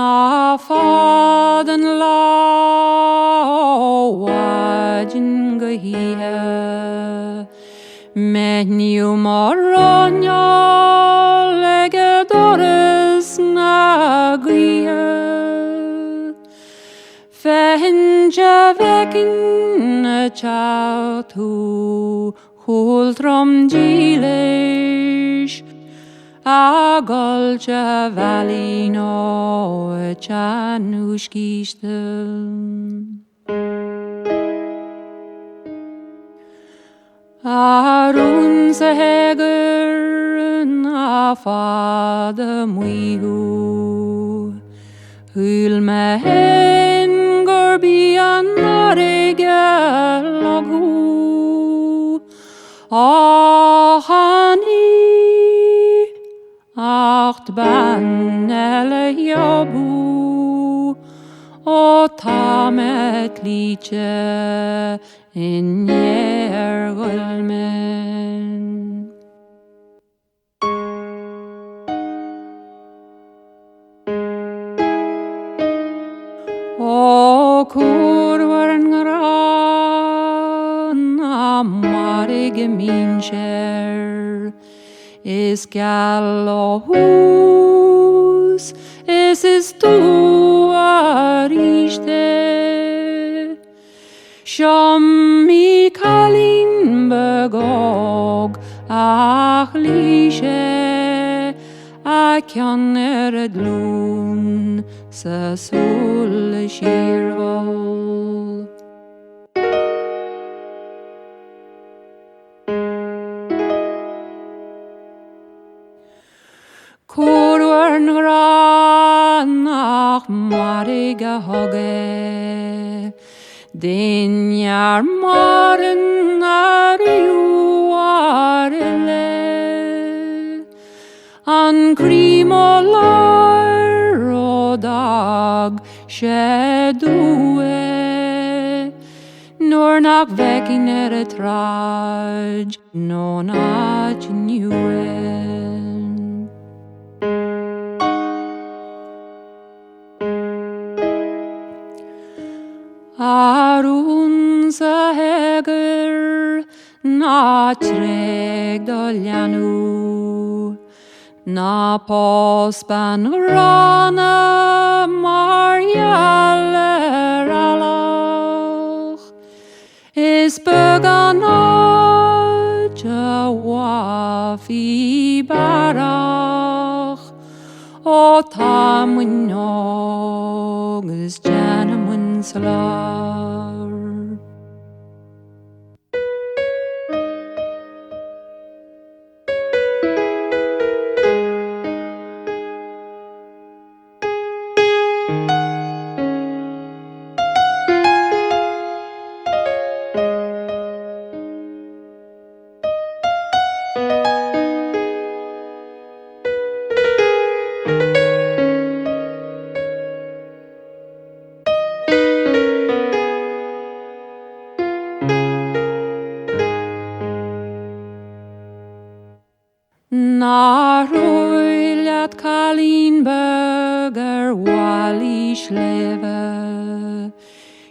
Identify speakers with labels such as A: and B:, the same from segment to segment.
A: Na faden la wajin gahia Menu maranya legedores na gria Fehinja vekin a chautu hultrom gilish Agolcha valino a chanushkishtem Arun seheger na fada muihu Hulmehen gorbian aregelagu Ahani acht banele jabu O tamet liedje in jergulmen O kurvarn gran amarige mincher Is gallohus, is tu ariste Shami kalin begog ach lishe Akjan eredlun sa sul shirvol Kurwarn gran ach mariga hoge Den jar maren ariu arele An krimolar o dag skedue Nor nach vekin traj no nach njuen Arun seheger na treg doljanu Na pospan rana marjaller alach Is begana jawafi barach O tamunog is janamun salar Na roiljat Kalinberger walish leve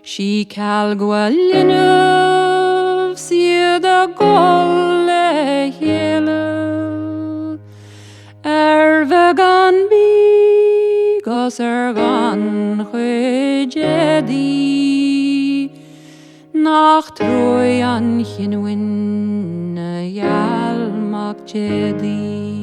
A: She kalgwaljenöv sieda golle hele Vegan bigos gan chöjedi Nach Trojan chinwin yalmak jedi